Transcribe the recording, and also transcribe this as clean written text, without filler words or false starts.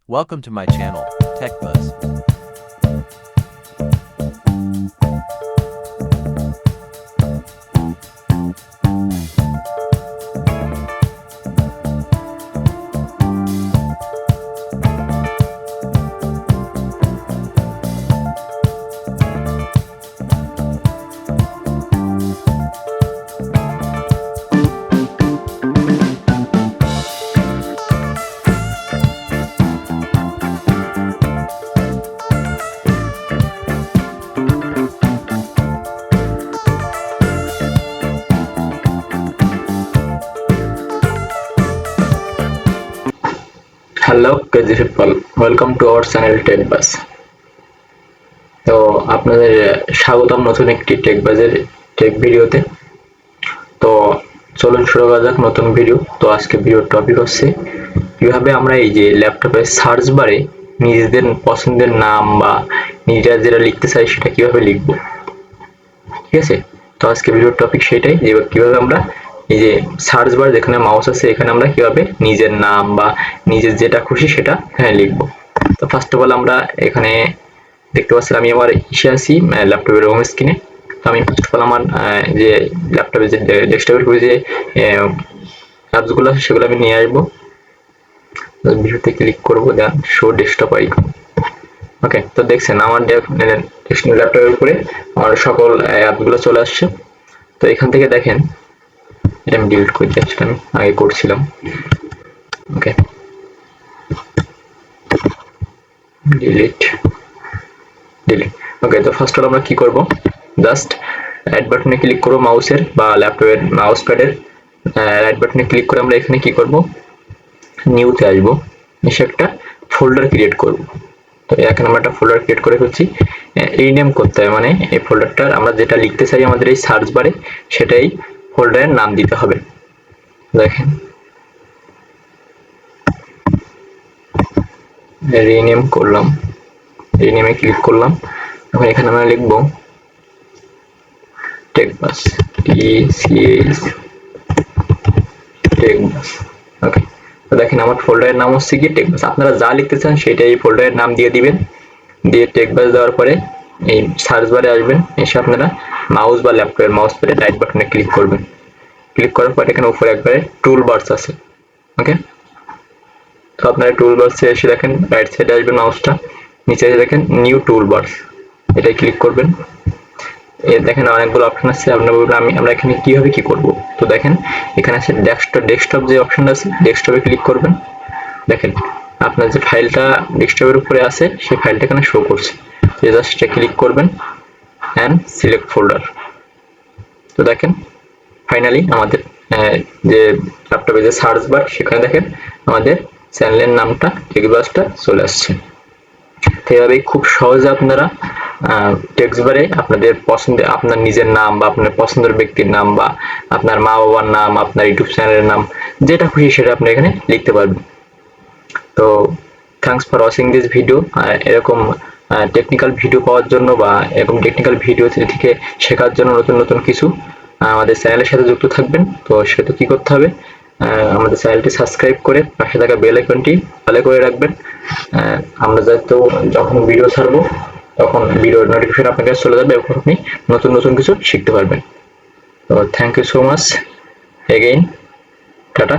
Welcome to my channel, TechBuzz. Hello crazy people, welcome to our channel TechBuzz। তো আপনাদের স্বাগতম নতুন একটি টেকবাজের টেক ভিডিওতে। তো চলুন শুরু করা যাক নতুন ভিডিও। তো আজকে ভিডিওর টপিক হচ্ছে কিভাবে আমরা এই যে ল্যাপটপের সার্চ বারে নিজেদের পছন্দের নাম বা নিজেরা যেটা লিখতে চাই সেটা কিভাবে লিখব, ঠিক আছে। তো আজকে ভিডিওর টপিক সেটাই যে কিভাবে আমরা এই যে সার্চ বার যেখানে মাউস আছে এখানে আমরা কিভাবে নিজের নাম বা নিজের যেটা খুশি সেটা এখানে লিখব। তো ফার্স্ট অফ অল আমরা এখানে দেখতে পাচ্ছি আমি আমার ইসে আছি ল্যাপটপের হোম স্ক্রিনে। তো আমি ফার্স্ট অফ অল আমার যে ল্যাপটপের যে ডেস্কটপের উপরে যে অ্যাপসগুলো আছে সেগুলো আমি নিয়ে আসবো। ভিডিওতে ক্লিক করবো, দেন শো ডেস্কটপ আইকন। ওকে, তো দেখছেন আমার ল্যাপটপের উপরে আমার সকল অ্যাপগুলো চলে আসছে। তো এখান থেকে দেখেন এটা আমি ডিলিট করে দিচ্ছি, আমি আগে করছিলাম। ওকে, ডিলিট। ওকে, তো ফার্স্ট অল আমরা কি করব, জাস্ট রাইট বাটনে ক্লিক করব মাউসের বা ল্যাপটপের মাউস প্যাডের রাইট বাটনে ক্লিক করে আমরা এখানে কি করব, নিউতে আসবো, এসে একটা ফোল্ডার ক্রিয়েট করব। তো এখানে আমরা একটা ফোল্ডার ক্রিয়েট করে ফেলছি। রিনেম করতে হবে, মানে এই ফোল্ডারটার আমরা যেটা লিখতে চাই আমাদের এই সার্চ বারে সেটাই ফোল্ডারের নাম দিতে হবে। দেখেন রিনেম করলাম, রিনেমে ক্লিক করলাম। এখন এখানে আমরা লিখবো টেকবাস, TCH টেকবাস। ওকে, তো দেখেন আমার ফোল্ডারের নাম হচ্ছে কি টেকবাস। আপনারা যা লিখতে চান সেটাই এই ফোল্ডারের নাম দিয়ে দিবেন। দিয়ে টেকবাস দেওয়ার পরে এই সার্চ বারে আসবেন, এসে আপনারা মাউস বা ল্যাপটপের মাউস প্যাডে রাইট বাটনে ক্লিক করবেন। ক্লিক করার পর এখানে উপরে একবারে টুল বারস আছে। ওকে, তো আপনারা টুল বারসে এসে দেখেন রাইট সাইডে আসবেন মাউসটা, নিচে এসে দেখেন নিউ টুল বারস, এটাই ক্লিক করবেন। দেখেন অনেকগুলো অপশন আছে, আমরা এখানে কিভাবে কি করব। তো দেখেন এখানে আছে ডেস্কটপ যে অপশনটা আছে, ডেস্কটপে ক্লিক করবেন। দেখেন আপনার যে ফাইলটা ডেস্কটপের উপরে আছে সেই ফাইলটা এখানে শো করছে, জাস্ট ক্লিক করবেন এন্ড সিলেক্ট ফোল্ডার। তো দেখেন ফাইনালি আমাদের যে ল্যাপটপে যে সার্চ বার সেখানে দেখেন আমাদের চ্যানেলের নামটা টেক্সটবাসটা চলে আসছে। তো এইভাবেই খুব সহজে আপনারা টেক্সট বারে আপনাদের পছন্দের আপনার নিজের নাম বা আপনার পছন্দের ব্যক্তির নাম বা আপনার মা বাবার নাম, আপনার ইউটিউব চ্যানেলের নাম, যেটা খুশি সেটা আপনি এখানে লিখতে পারবেন। তো thanks for watching this video. এরকম টেকনিক্যাল ভিডিও পাওয়ার জন্য বা এরকম টেকনিক্যাল ভিডিও থেকে শেখার জন্য নতুন নতুন কিছু আমাদের চ্যানেলের সাথে যুক্ত থাকবেন। তো সেটা কি করতে হবে, আমাদের চ্যানেলটি সাবস্ক্রাইব করে পাশে থাকা বেল আইকনটি অলে করে রাখবেন। আমরা যাতে যখন ভিডিও ছাড়বো তখন ভিডিওর নোটিফিকেশন আপনার কাছে চলে যাবে এবং আপনি নতুন নতুন কিছু শিখতে পারবেন। তো thank you so much again, tata.